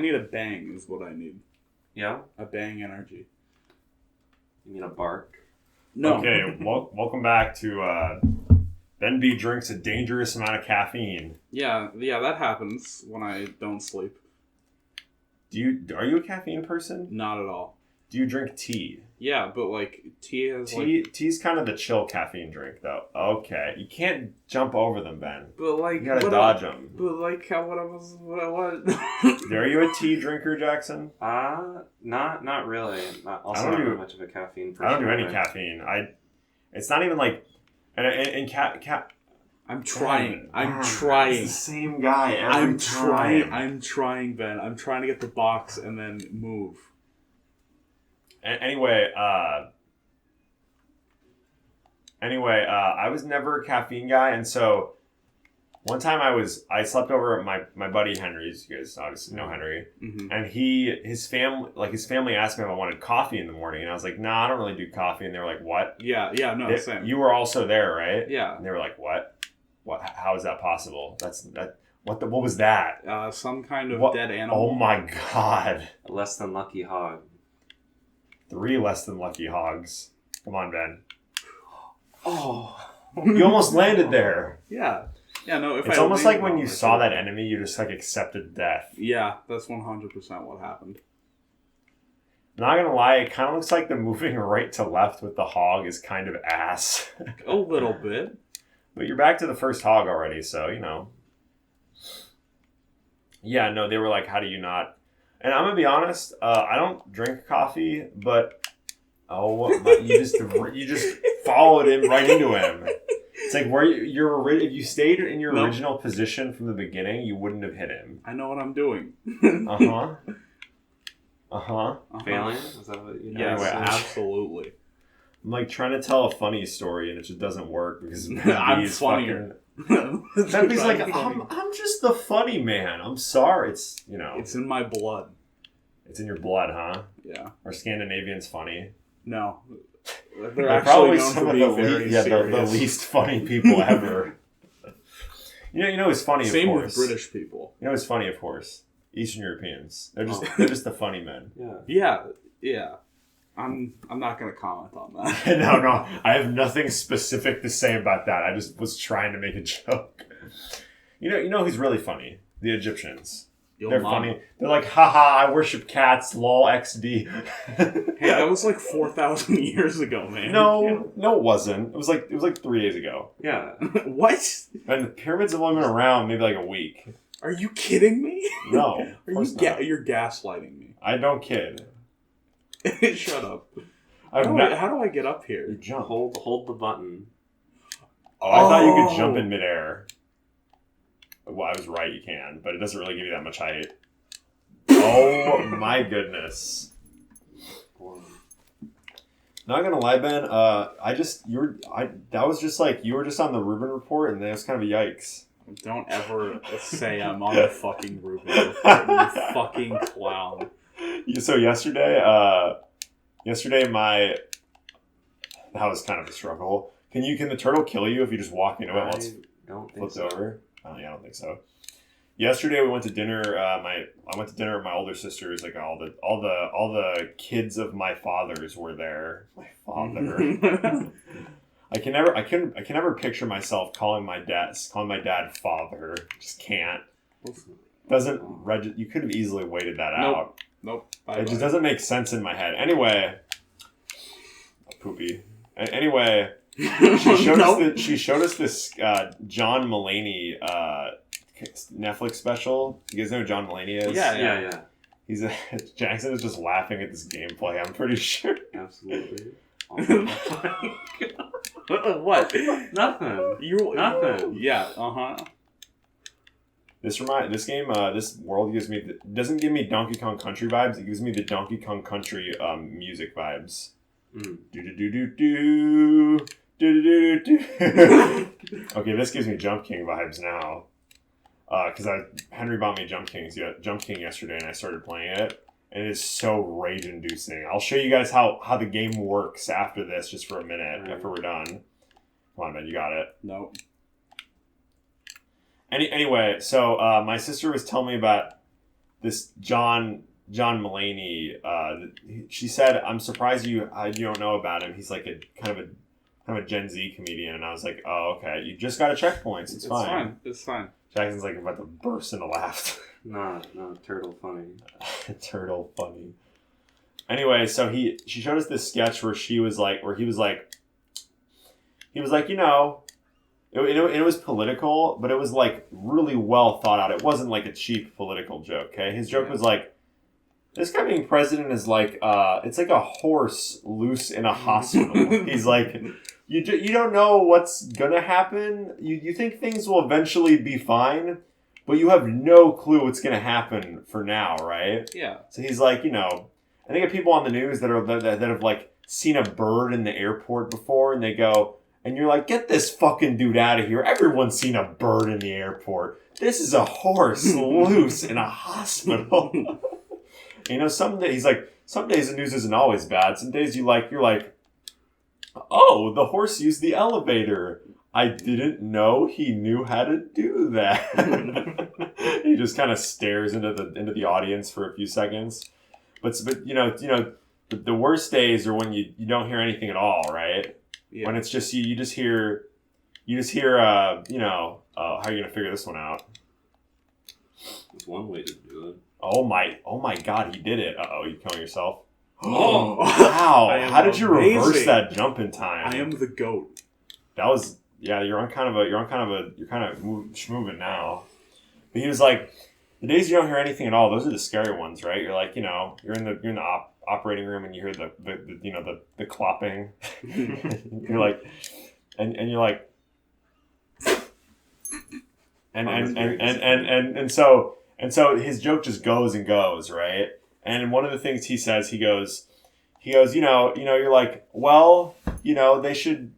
need a bang is what I need. Yeah? A bang energy. You mean a bark? No. Okay, welcome back to Ben B drinks a dangerous amount of caffeine. Yeah, that happens when I don't sleep. Are you a caffeine person? Not at all. Do you drink tea? Yeah, but like tea has Tea's kind of the chill caffeine drink, though. Okay, you can't jump over them, Ben. But like, you gotta dodge them. But like, what I was. Are you a tea drinker, Jackson? Not really. Not much of a caffeine person. I don't do any caffeine. It's not even like, and I'm trying. It's the same guy every time. I'm trying, Ben. I'm trying to get the box and then move. Anyway, I was never a caffeine guy, and so one time I slept over at my buddy Henry's. You guys obviously know Henry, and his family asked me if I wanted coffee in the morning, and I was like, nah, I don't really do coffee, and they were like, what? Yeah, no, same. You were also there, right? Yeah, and they were like, what? How is that possible? What was that? Some kind of dead animal. Oh my god! A less than lucky hog. 3 less than lucky hogs. Come on, Ben. Oh, you almost landed there. Yeah, no. It's almost like when you saw that enemy, you just like accepted death. Yeah, that's 100% what happened. Not gonna lie, it kind of looks like the moving right to left with the hog is kind of ass. A little bit. But you're back to the first hog already, so you know. Yeah, no, they were like, how do you not? And I'm gonna be honest, I don't drink coffee, but you just followed him right into him. It's like if you stayed in your original position from the beginning, you wouldn't have hit him. I know what I'm doing. Failing? Is that what you know? Yes, anyway, absolutely. I'm like trying to tell a funny story and it just doesn't work because I'm funnier. He's like, I'm just the funny man. I'm sorry. It's it's in my blood. It's in your blood, huh? Yeah. Are Scandinavians funny? No. They're actually known for being the least funny people ever. You know who's funny, Same of course. with British people. You know who's funny, of course? Eastern Europeans. They're just the funny men. Yeah. I'm not going to comment on that. No. I have nothing specific to say about that. I just was trying to make a joke. You know who's really funny? The Egyptians. They're funny. They're like, haha, I worship cats, lol, XD. Hey, that was like 4,000 years ago, man. No, it wasn't. It was like 3 days ago. Yeah. What? And the pyramids have only been around maybe like a week. Are you kidding me? No. You're gaslighting me. I don't kid. Shut up. How do I get up here? You jump. Hold the button. Oh, I thought you could jump in midair. Well, I was right, you can, but it doesn't really give you that much height. Oh my goodness. Not gonna lie, Ben, that was just like, you were just on the Reuben report and that was kind of a yikes. Don't ever say I'm on the fucking Reuben report, you fucking clown. So yesterday that was kind of a struggle. Can the turtle kill you if you just walk into it while it's flipped over? I don't think so. Yesterday we went to dinner. I went to dinner with my older sisters. Like all the kids of my fathers were there. My father. I can never picture myself calling my dad father. Just can't. You could have easily waited that out. Nope. It just doesn't make sense in my head. Anyway, poopy. Anyway. She showed us this John Mulaney Netflix special. You guys know who John Mulaney is? Yeah. Jackson is just laughing at this gameplay, I'm pretty sure. Absolutely. What? Nothing. Nothing. Yeah. This world doesn't give me Donkey Kong Country vibes. It gives me the Donkey Kong Country music vibes. Okay, this gives me Jump King vibes now. Because Henry bought me Jump King yesterday, and I started playing it, and it is so rage-inducing. I'll show you guys how the game works after this, just for a minute, after we're done. Come on, man, you got it. Nope. Anyway, so my sister was telling me about this John Mulaney. She said, "I'm surprised you don't know about him. He's like a kind of a Gen Z comedian." And I was like, "Oh, okay. You just got to checkpoints. It's fine. It's fine." Jackson's like about to burst into laugh. No, turtle funny. Turtle funny. Anyway, so she showed us this sketch where he was like, you know, it was political, but it was like really well thought out. It wasn't like a cheap political joke. Okay, his joke was like, this guy being president is like, it's like a horse loose in a hospital. He's like, you don't know what's gonna happen. You think things will eventually be fine, but you have no clue what's gonna happen for now, right? Yeah. So he's like, you know, I think of people on the news that have like seen a bird in the airport before, and they go, and you're like, get this fucking dude out of here. Everyone's seen a bird in the airport. This is a horse loose in a hospital. You know, some days the news isn't always bad. Some days you're like, oh, the horse used the elevator. I didn't know he knew how to do that. He just kind of stares into the audience for a few seconds. But you know, the worst days are when you don't hear anything at all, right? Yeah. When it's just you just hear you know, how are you gonna figure this one out? There's one way to do it. Oh my God, he did it. Uh-oh, you killing yourself? Oh wow! How did you reverse that jump in time? I am the GOAT. That was you're kind of schmoving now. But he was like, the days you don't hear anything at all, those are the scary ones, right? You're like, you know, you're in the operating room and you hear the clopping. You're like, and you're like, and so his joke just goes and goes, right? And one of the things he says, he goes, you know, you're like, well, you know, they should.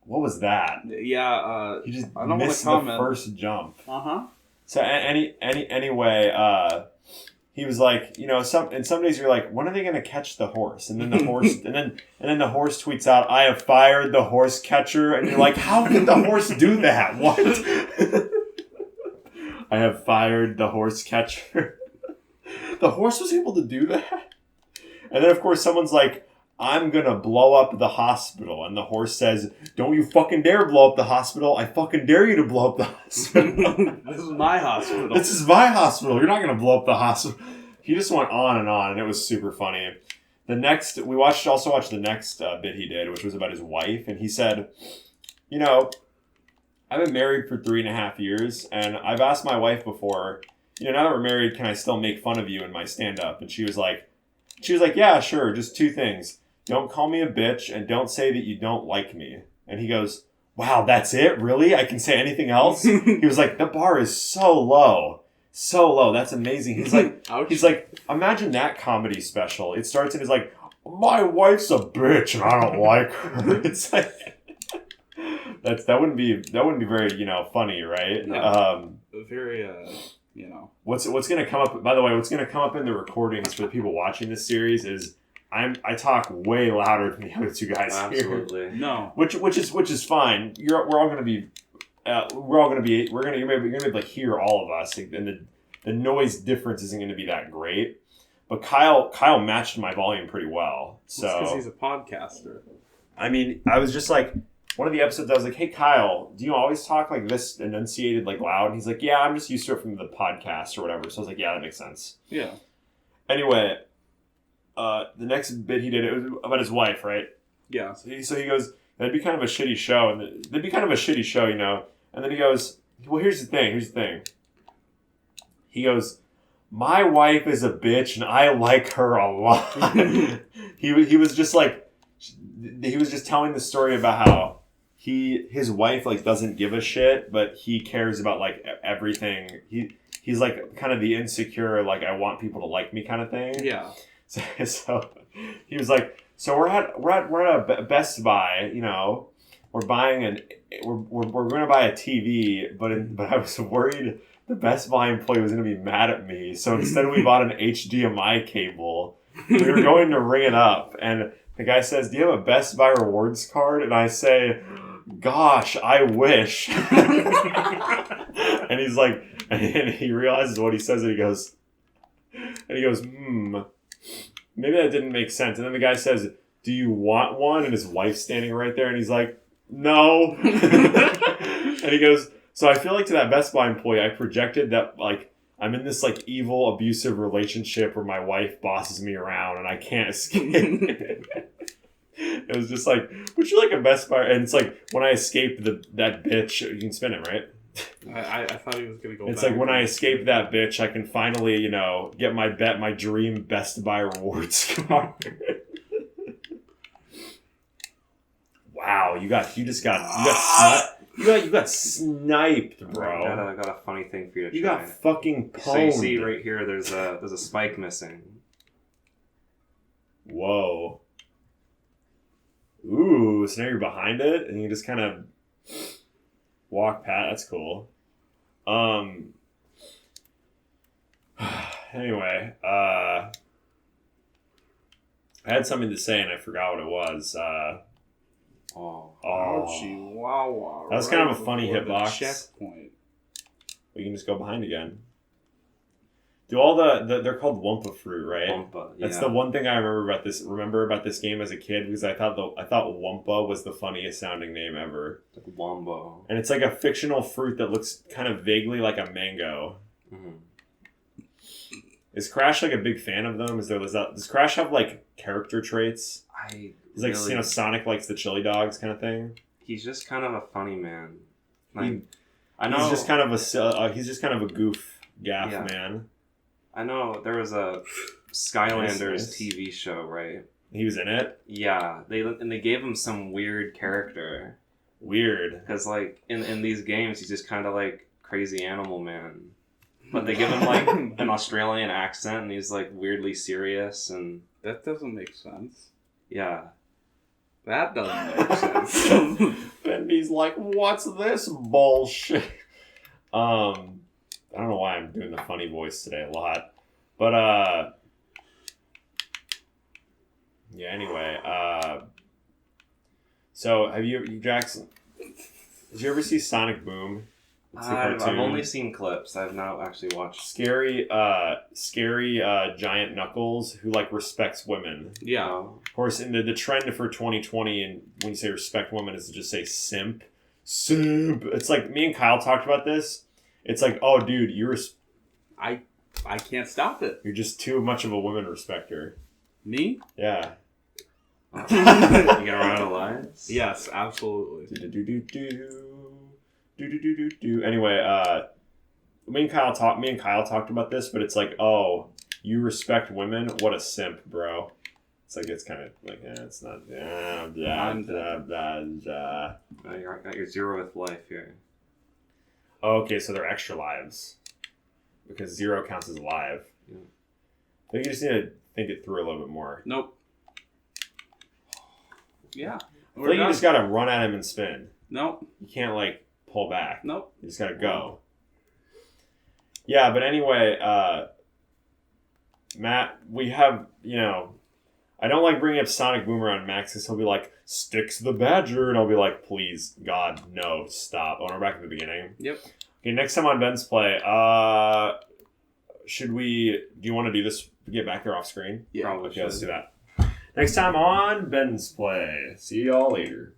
What was that? Yeah, he just I don't missed want to the first jump. Uh-huh. So anyway, he was like, you know, some days you're like, when are they going to catch the horse? And then the horse, and then the horse tweets out, "I have fired the horse catcher," and you're like, how could the horse do that? What? I have fired the horse catcher. The horse was able to do that? And then, of course, someone's like, I'm going to blow up the hospital. And the horse says, don't you fucking dare blow up the hospital. I fucking dare you to blow up the hospital. This is my hospital. This is my hospital. You're not going to blow up the hospital. He just went on, and it was super funny. We also watched the next bit he did, which was about his wife. And he said, you know, I've been married for 3.5 years, and I've asked my wife before, you know, now that we're married, can I still make fun of you in my stand-up? And she was like, yeah, sure, just 2 things. Don't call me a bitch, and don't say that you don't like me. And he goes, wow, that's it? Really? I can say anything else? He was like, the bar is so low. So low. That's amazing. He's like, imagine that comedy special. It starts and he's like, my wife's a bitch, and I don't like her. It's like... That wouldn't be very, you know, funny, right? Yeah. Very you know. What's going to come up? By the way, what's going to come up in the recordings for the people watching this series is I talk way louder than the other 2 guys here. Absolutely. No. Which is fine. You're going to be like hear all of us, and the noise difference isn't going to be that great. But Kyle matched my volume pretty well. So because he's a podcaster. I mean, I was just like. One of the episodes, I was like, hey, Kyle, do you always talk like this enunciated, like loud? And he's like, yeah, I'm just used to it from the podcast or whatever. So I was like, yeah, that makes sense. Yeah. Anyway, the next bit he did, it was about his wife, right? Yeah. So he goes, that'd be kind of a shitty show. And that'd be kind of a shitty show, you know? And then he goes, well, here's the thing. He goes, my wife is a bitch and I like her a lot. He was just like, he was just telling the story about how his wife like doesn't give a shit, but he cares about like everything. He's like kind of the insecure, like I want people to like me kind of thing. Yeah. So he was like, so we're at a Best Buy, you know, we're gonna buy a TV, but I was worried the Best Buy employee was gonna be mad at me, so instead we bought an HDMI cable. We were going to ring it up, and the guy says, do you have a Best Buy rewards card? And I say, gosh, I wish. And he's like, and he realizes what he says, and he goes, And he goes, maybe that didn't make sense. And then the guy says, do you want one? And his wife's standing right there. And he's like, no. And he goes, so I feel like to that Best Buy employee, I projected that, like, I'm in this, like, evil, abusive relationship where my wife bosses me around and I can't escape. It was just like, would you like a Best Buy? And it's like, when I escape that bitch, you can spin it, right? I thought he was going to go It's back. like, when I escape that bitch, I can finally, you know, get my dream Best Buy rewards card. Wow, you got sniped, bro. I got a funny thing for you to try. You got fucking pwned. So you see right here, there's a spike missing. Whoa. Ooh, so now you're behind it, and you just kind of walk past. That's cool. Anyway, I had something to say, and I forgot what it was. Ouchie, wow. That was kind of a funny before the hitbox. Checkpoint. We can just go behind again. Do all they're called Wumpa fruit, right? Wumpa, yeah. That's the one thing I remember about this game as a kid, because I thought Wumpa was the funniest sounding name ever. Like Wombo. And it's like a fictional fruit that looks kind of vaguely like a mango. Mm-hmm. Is Crash like a big fan of them? Does Crash have like character traits? He's like, you know, Sonic likes the chili dogs kind of thing. He's just kind of a funny man. Like, I know he's just kind of a goof gaff man. I know there was a Skylanders TV show, right? He was in it? Yeah. They gave him some weird character. Weird. Because, like, in these games, he's just kind of like crazy animal man. But they give him, like, an Australian accent, and he's, like, weirdly serious, and... That doesn't make sense. Yeah. That doesn't make sense. Benby's like, what's this bullshit? I don't know why I'm doing the funny voice today a lot. But, yeah, anyway, so have you, Jackson, did you ever see Sonic Boom? I've only seen clips. I've not actually watched. Scary giant Knuckles who, like, respects women. Yeah. Of course, in the trend for 2020, and when you say respect women, is to just say simp. Simp. It's like, me and Kyle talked about this. It's like, oh, dude, I can't stop it. You're just too much of a women respecter. Me? Yeah. You gonna run out of lines? Yes, absolutely. Anyway, me and Kyle talked about this, but it's like, oh, you respect women? What a simp, bro. It's like, it's kind of like, it's not. You got your zero with life here. Oh, okay, so they're extra lives. Because 0 counts as alive. Yeah. I think you just need to think it through a little bit more. Nope. Yeah. I think you just gotta run at him and spin. Nope. You can't, like, pull back. Nope. You just gotta go. Yeah, but anyway, Matt, we have, you know, I don't like bringing up Sonic Boom around Max because he'll be like, Sticks the Badger, and I'll be like, please, God, no, stop. Oh, we're back at the beginning. Yep. Okay, next time on Ben's Play, do you want to do this, get back there off screen? Yeah. Probably Okay, let's do that. Next time on Ben's Play. See y'all later.